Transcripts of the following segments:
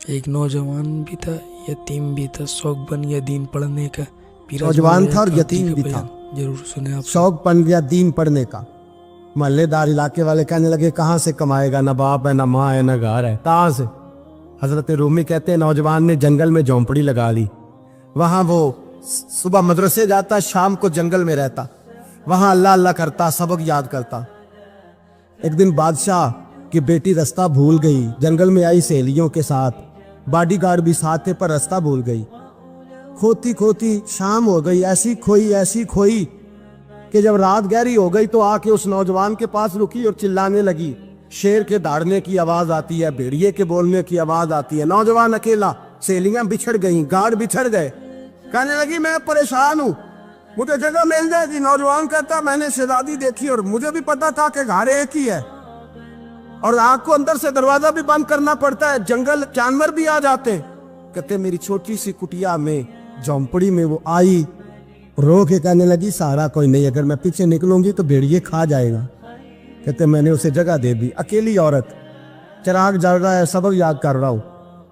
ایک نوجوان بھی تھا، یتیم بھی تھا، شوق بن گیا دین پڑھنے کا۔ نوجوان تھا اور یتیم بھی تھا، ضرور سنیں آپ۔ شوق بن گیا دین پڑھنے کا۔ محلے دار علاقے والے کہنے لگے کہاں سے کمائے گا، نہ باپ ہے نہ ماں ہے نہ گھر ہے، کہاں سے؟ حضرت رومی کہتے ہیں نوجوان نے جنگل میں جھونپڑی لگا لی۔ وہاں وہ صبح مدرسے جاتا، شام کو جنگل میں رہتا، وہاں اللہ اللہ کرتا، سبق یاد کرتا۔ ایک دن بادشاہ کی بیٹی رستہ بھول گئی، جنگل میں آئی سہیلیوں کے ساتھ، باڈی گارڈ بھی ساتھ تھے پر رستہ بھول گئی۔ کھوتی کھوتی شام ہو گئی، ایسی کھوئی کہ جب رات گہری ہو گئی تو آ کے اس نوجوان کے پاس رکی اور چلانے لگی۔ شیر کے داڑنے کی آواز آتی ہے، بھیڑیے کے بولنے کی آواز آتی ہے۔ نوجوان اکیلا، سہیلیاں بچھڑ گئیں، گارڈ بچھڑ گئے۔ کہنے لگی میں پریشان ہوں، مجھے جگہ مل جائے گی۔ نوجوان کہتا میں نے شہزادی دیکھی اور مجھے بھی پتا تھا کہ گھر ایک ہی ہے اور آگ کو اندر سے دروازہ بھی بند کرنا پڑتا ہے، جنگل جانور بھی آ جاتے ہیں۔ کہتے میری چھوٹی سی کٹیا میں، جھونپڑی میں وہ آئی، رو کے کہنے لگی سہارا کوئی نہیں، اگر میں پیچھے نکلوں گی تو بھیڑیے کھا جائے گا۔ کہتے میں نے اسے جگہ دے دی، اکیلی عورت، چراغ جل رہا ہے، سبق یاد کر رہا ہوں۔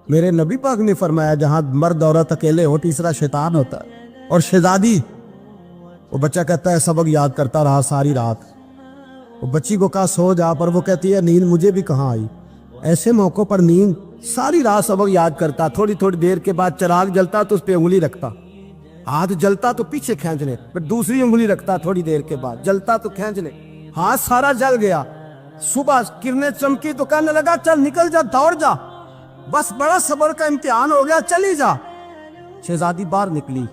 میرے نبی پاک نے فرمایا جہاں مرد عورت اکیلے ہو تیسرا شیطان ہوتا ہے۔ اور شہزادی، وہ بچہ کہتا ہے سبق یاد کرتا رہا ساری رات۔ وہ بچی کو کہا سو جا، پر وہ کہتی ہے نیند مجھے بھی کہاں آئی۔ ایسے موقع پر نیند، ساری رات سبق یاد کرتا، تھوڑی دیر کے بعد چراغ جلتا تو اس پہ انگلی رکھتا، ہاتھ جلتا تو پیچھے کھینچ لے، پھر دوسری انگلی رکھتا، تھوڑی دیر کے بعد جلتا تو کھینچ لے، ہاتھ سارا جل گیا۔ صبح کرنیں چمکی تو کہنے لگا چل نکل جا، دوڑ جا، بس بڑا صبر کا امتحان ہو گیا، چلی جا۔ شہزادی باہر نکلی،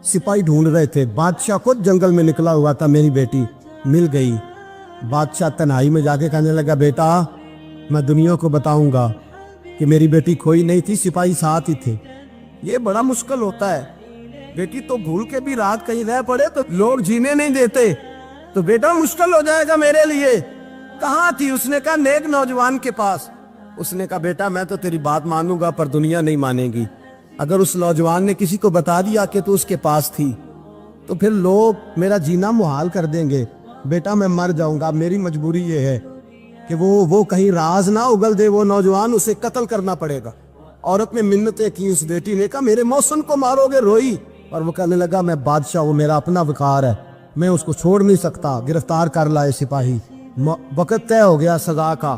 سپاہی ڈھونڈ رہے تھے، بادشاہ خود جنگل میں نکلا ہوا تھا، میری بیٹی مل گئی۔ بادشاہ تنہائی میں جا کے کہنے لگا بیٹا میں دنیا کو بتاؤں گا کہ میری بیٹی کھوئی نہیں تھی، سپاہی ساتھ ہی تھے۔ یہ بڑا مشکل ہوتا ہے، بیٹی تو بھول کے بھی رات کہیں رہ پڑے تو لوگ جینے نہیں دیتے، تو بیٹا مشکل ہو جائے گا میرے لیے۔ کہاں تھی؟ اس نے کہا نیک نوجوان کے پاس۔ اس نے کہا بیٹا میں تو تیری بات مانوں گا پر دنیا نہیں مانے گی۔ اگر اس نوجوان نے کسی کو بتا دیا کہ تو اس کے پاس تھی تو پھر لوگ میرا جینا محال کر دیں گے۔ بیٹا میں مر جاؤں گا، میری مجبوری یہ ہے کہ وہ کہیں راز نہ اگل دے وہ نوجوان، اسے قتل کرنا پڑے گا۔ عورت نے منتیں کی، اس بیٹی نے کہا میرے محسن کو مارو گے، روئی، اور وہ کہنے لگا میں بادشاہ، وہ میرا اپنا وقار ہے، میں اس کو چھوڑ نہیں سکتا۔ گرفتار کر لائے سپاہی، وقت طے ہو گیا سزا کا۔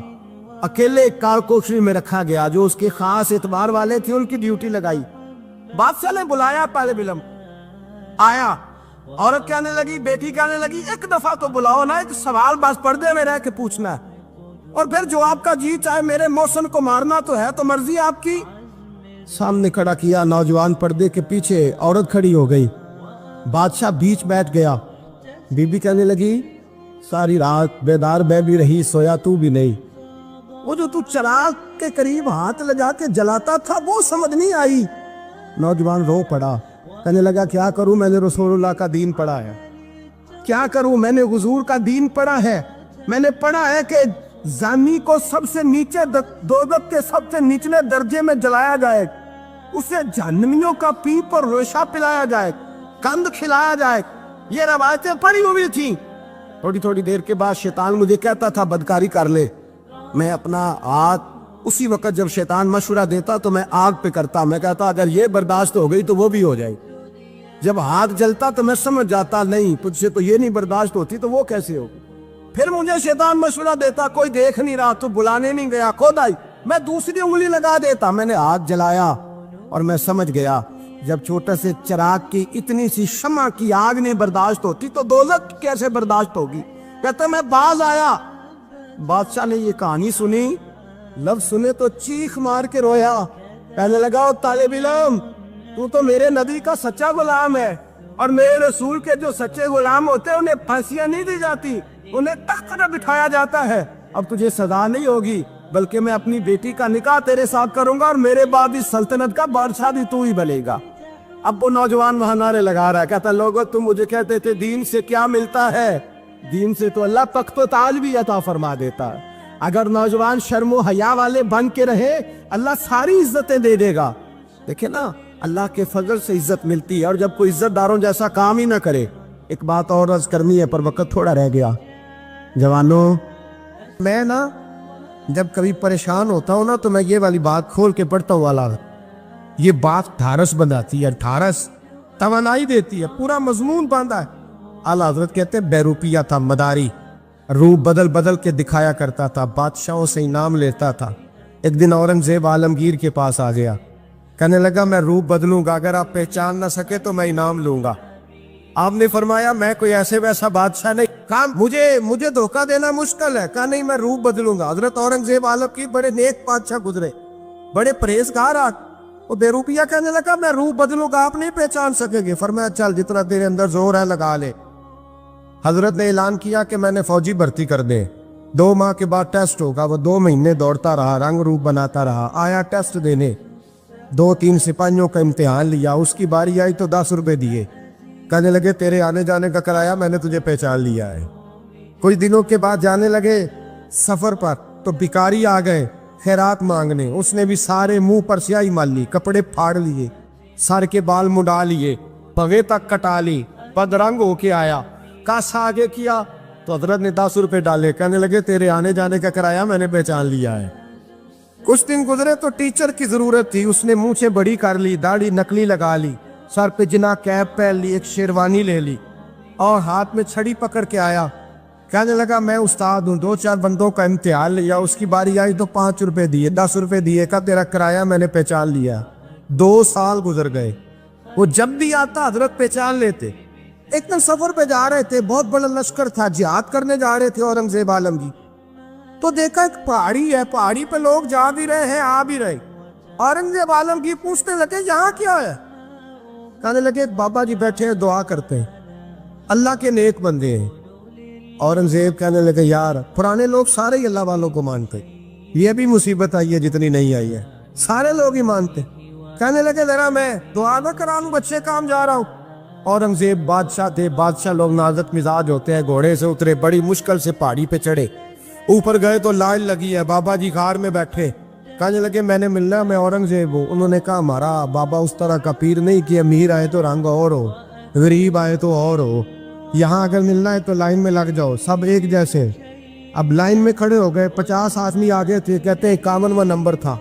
اکیلے کارکوشری میں رکھا گیا، جو اس کے خاص اعتبار والے تھے ان کی ڈیوٹی لگائی۔ بادشاہ نے بلایا طالب علم، آیا، عورت کہنے لگی، بیٹی کہنے لگی ایک دفعہ تو بلاؤ نا، ایک سوال بس پردے میں رہ کے پوچھنا ہے، اور پھر جو آپ کا جی چاہے، میرے محسن کو مارنا تو ہے تو مرضی آپ کی۔ سامنے کھڑا کیا نوجوان، پردے کے پیچھے عورت کھڑی ہو گئی، بادشاہ بیچ بیٹھ گیا۔ بی بی کہنے لگی ساری رات بیدار میں بھی رہی، سویا تو بھی نہیں، وہ جو تو چراغ کے قریب ہاتھ لگا کے جلاتا تھا وہ سمجھ نہیں آئی۔ نوجوان رو پڑا، کہنے لگا کیا کروں، میں نے رسول اللہ کا دین پڑھا ہے، کیا کروں، میں نے حضور کا دین پڑھا ہے، میں نے پڑھا ہے کہ زانی کو سب سے نیچے دوزخ کے سب سے نچلے درجے میں جلایا جائے، اسے جہنمیوں کا پیپ اور ریشہ پلایا جائے، کند کھلایا جائے، یہ روایتیں پڑھی ہوئی تھیں۔ تھوڑی دیر کے بعد شیطان مجھے کہتا تھا بدکاری کر لے، میں اپنا ہاتھ اسی وقت جب شیطان مشورہ دیتا تو میں آگ پہ کرتا، میں کہتا اگر یہ برداشت ہو گئی تو وہ بھی ہو جائے۔ جب ہاتھ جلتا تو میں سمجھ جاتا نہیں تجھ سے تو یہ نہیں برداشت ہوتی تو وہ کیسے ہوگی۔ پھر مجھے شیطان مشورہ دیتا کوئی دیکھ نہیں رہا تو بلانے نہیں گیا، خود آئی، میں دوسری انگلی لگا دیتا۔ میں نے ہاتھ جلایا اور میں سمجھ گیا جب چھوٹا سے چراغ کی اتنی سی شمع کی آگ نہیں برداشت ہوتی تو دوزخ کیسے برداشت ہوگی۔ کہتا میں باز آیا۔ بادشاہ نے یہ کہانی سنی، لفظ سنے تو چیخ مار کے رویا، کہنے لگا او طالب علم تو میرے نبی کا سچا غلام ہے، اور میرے رسول کے جو سچے غلام ہوتے ہیں انہیں پھانسیاں نہیں دی جاتی، انہیں تخت پر بٹھایا جاتا ہے۔ اب تجھے سزا نہیں ہوگی بلکہ میں اپنی بیٹی کا نکاح تیرے ساتھ کروں گا اور میرے بعد اس سلطنت کا بادشاہ بھی تو ہی بنے گا۔ اب وہ نوجوان وہاں نعرے لگا رہا ہے، کہتا لوگوں تم مجھے کہتے تھے دین سے کیا ملتا ہے، دین سے تو اللہ تخت و تاج بھی عطا فرما دیتا ہے۔ اگر نوجوان شرم و حیا والے بن کے رہے اللہ ساری عزتیں دے دے گا۔ دیکھیں نا اللہ کے فضل سے عزت ملتی ہے، اور جب کوئی عزت داروں جیسا کام ہی نہ کرے۔ ایک بات اور عرض کرنی ہے پر وقت تھوڑا رہ گیا۔ جوانوں، میں نا जब कभी परेशान होता हूँ ना तो मैं ये वाली बात खोल के पढ़ता हूँ आला हज़रत। ये बात ढारस बनाती है, ढारस तवानाई देती है, पूरा मजमून बांधा है। आला हज़रत कहते हैं बेरूपिया था, मदारी, रूप बदल बदल के दिखाया करता था, बादशाहों से इनाम लेता था। एक दिन औरंगजेब आलमगीर के पास आ गया, कहने लगा मैं रूप बदलूंगा, अगर आप पहचान ना सके तो मैं इनाम लूंगा। आपने फरमाया मैं कोई ऐसे वैसा बादशाह नहीं, कहा मुझे धोखा देना मुश्किल है, कहा नहीं मैं रूप बदलूंगा। हजरत औरंगजेब आलमगीर बड़े नेक बादशाह गुजरे, बड़े परहेजगार। वो बेरूपिया कहने लगा मैं रूप बदलूंगा, आप नहीं पहचान सकेंगे। फरमाया चल जितना तेरे अंदर जोर है लगा ले। हजरत ने ऐलान किया कि मैंने फौजी भर्ती कर दे, 2 माह के बाद टेस्ट होगा। वो 2 महीने दौड़ता रहा, रंग रूप बनाता रहा, आया टेस्ट देने, 2-3 सिपाहियों का इम्तिहान लिया, उसकी बारी आई तो 10 रुपए दिए, कहने लगे तेरे आने जाने का किराया मैंने तुझे पहचान लिया है। कुछ दिनों के बाद जाने लगे सफर पर तो भिखारी आ गए खैरात मांगने, उसने भी सारे मुंह पर स्याही मार ली, कपड़े फाड़ लिए, सर के बाल मुड़ा लिए, पगे तक कटा ली, बदरंग होके आया, कासा आगे किया तो हजरत ने 10 रुपए डाले, कहने लगे तेरे आने जाने का किराया मैंने पहचान लिया है। कुछ दिन गुजरे तो टीचर की जरूरत थी, उसने मुंह से बड़ी कर ली, दाढ़ी नकली लगा ली, सर पे जिना कैप पहन ली, एक शेरवानी ले ली और हाथ में छड़ी पकड़ के आया, कहने लगा मैं उस्ताद हूँ। 2-4 बंदों का इम्तिहान लिया, उसकी बारी आई तो 5 रुपए दिए, 10 रुपए दिए, का तेरा किराया मैंने पहचान लिया। 2 साल गुजर गए, वो जब भी आता हजरत पहचान लेते। एक दिन सफर पे जा रहे थे, बहुत बड़ा लश्कर था, जिहाद करने जा रहे थे औरंगजेब आलमगीर, तो देखा एक पहाड़ी है, पहाड़ी पे लोग जा भी रहे हैं आ भी रहे। औरंगजेब आलमगीर पूछने लगे यहाँ क्या है, कहने लगे बाबा जी बैठे हैं दुआ करते हैं, अल्लाह के नेक बंदे हैं। औरंगजेब कहने लगे यार पुराने लोग सारे ही अल्लाह वालों को मानते, ये भी मुसीबत आई है जितनी नहीं आई है, सारे लोग ही मानते। कहने लगे जरा मैं दुआ ना करा लूं, बच्चे काम जा रहा हूँ। औरंगजेब बादशाह थे, बादशाह लोग नाजुक मिजाज होते हैं, घोड़े से उतरे, बड़ी मुश्किल से पहाड़ी पे चढ़े, ऊपर गए तो लाइन लगी है, बाबा जी खार में बैठे, कहने लगे मैंने मिलना, मैं औरंगजेब हूँ। उन्होंने कहा हमारा बाबा उस तरह का पीर नहीं कि अमीर आए तो रंग और हो, गरीब आए तो और हो, यहाँ अगर मिलना है तो लाइन में लग जाओ, सब एक जैसे। अब लाइन में खड़े हो गए, 50 आदमी आगे थे, कहते हैं 51वां नंबर था।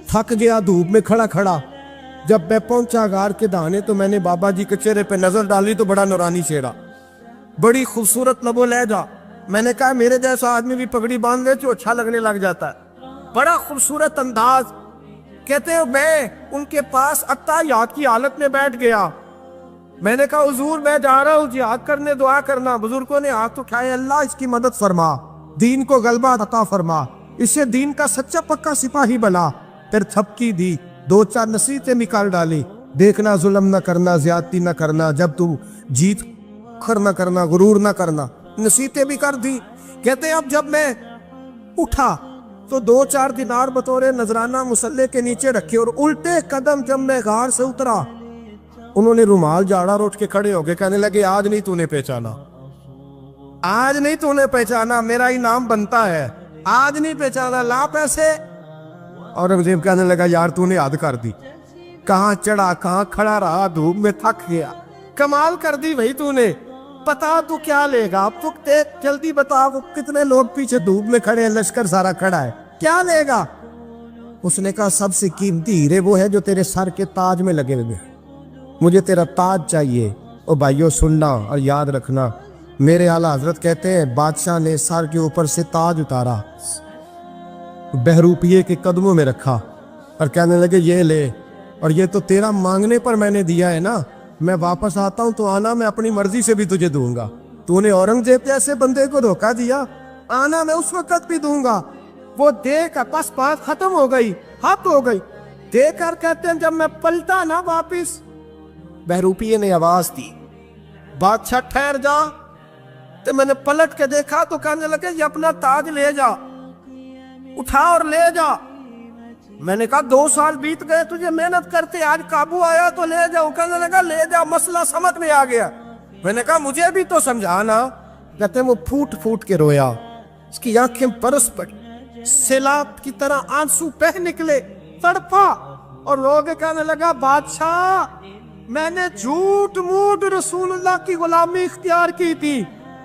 थक गया धूप में खड़ा खड़ा, जब मैं पहुंचा गार के दाने तो मैंने बाबा जी के चेहरे पे नजर डाली तो बड़ा नूरानी चेहरा, बड़ी खूबसूरत लबो लहजा। मैंने कहा मेरे जैसा आदमी भी पगड़ी बांध ले तो अच्छा लगने लग जाता है, बड़ा खूबसूरत अंदाज। कहते हैं मैं उनके पास अत्ताहियात की हालत में बैठ गया, मैंने कहा हुजूर मैं जा रहा हूँ जिहाद करने, दुआ करना। बुजुर्गों ने हाथ उठाए, अल्लाह इसकी मदद फरमा, दीन को गलबा अता फरमा, इसे दीन का सच्चा पक्का सिपाही बना। फिर थपकी दी, 2-4 नसीहतें निकाल डाली, देखना जुल्म न करना, ज्यादती न करना, जब तुम जीत खर न करना, गुरूर न करना, नसीहतें भी कर दी। कहते अब जब मैं उठा तो 2-4 दिनार बतौरे नजराना मुसल्ले के नीचे रखे और उल्टे कदम जब मैं गार से उतरा, उन्होंने रुमाल झाड़ा उठ के खड़े हो गए, कहने लगे आज नहीं तूने पहचाना, आज नहीं तूने पहचाना, मेरा इनाम बनता है, आज नहीं पहचाना, ला पैसे। औरंगजेब कहने लगा यार तूने हद कर दी, कहाँ चढ़ा कहाँ खड़ा रहा, धूप में थक गया, कमाल कर दी भाई तूने, बता तू क्या लेगा, अब तू देख जल्दी बता, वो कितने लोग पीछे धूप में खड़े हैं, लश्कर सारा खड़ा है, क्या लेगा। उसने कहा सबसे कीमती हीरे वो है जो तेरे सर के ताज में लगे हुए, मुझे तेरा ताज चाहिए। ओ भाइयों सुनना और याद रखना, मेरे आला हजरत कहते हैं बादशाह ने सर के ऊपर से ताज उतारा, बहरूपिये के कदमों में रखा और कहने लगे ये ले, और ये तो तेरा मांगने पर मैंने दिया है ना, मैं वापस आता हूं तो आना मैं अपनी मर्जी से भी तुझे दूंगा, तूने औरंगजेब जैसे बंदे को धोखा दिया, आना मैं उस वक्त भी दूंगा। वो देख बस बात खत्म हो गई, हद हो गई। देखकर कहते हैं जब मैं पलटा ना वापिस, बहरूपिये ने आवाज दी बादशाह ठहर जा, तो मैंने पलट के देखा तो कहने लगे ये अपना ताज ले जा, उठा और ले जा। मैंने कहा 2 साल बीत गए तुझे मेहनत करते, आज काबू आया तो ले जाओ। कहने लगा ले जा, मसला समझ में आ गया। मैंने कहा मुझे भी तो समझाना। कहते वो फूट फूट के रोया, उसकी आंखें बरस पड़ी, सैलाब की तरह आंसू बह निकले, तड़पा और लोग कहने लगा बादशाह मैंने झूठ मूठ रसूलुल्लाह की गुलामी इख्तियार की थी,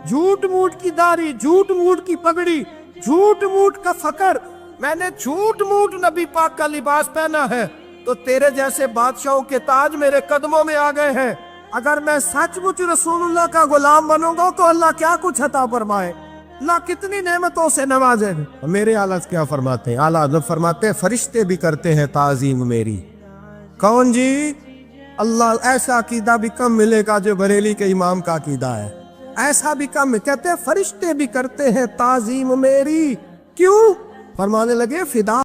झूठ मूठ की दाढ़ी, झूठ मूठ की पगड़ी, झूठ मूठ का फकर, मैंने झूठ मूठ नबी पाक का लिबास पहना है तो तेरे जैसे बादशाहों के ताज मेरे कदमों में आ गए हैं। अगर मैं सचमुच रसूलुल्लाह का गुलाम बनूंगा तो अल्लाह क्या कुछ अता फरमाए, अल्लाह कितनी नेमतों से नवाजे। मेरे आला क्या फरमाते हैं, आला हज़रत फरमाते हैं फरिश्ते भी करते हैं ताजीम मेरी। कौन जी? अल्लाह। ऐसा अकीदा भी कम मिलेगा जो बरेली के इमाम का अकीदा है, ऐसा भी कम। कहते हैं फरिश्ते भी करते हैं ताजीम मेरी। क्यों? फरमाने लगे फिदा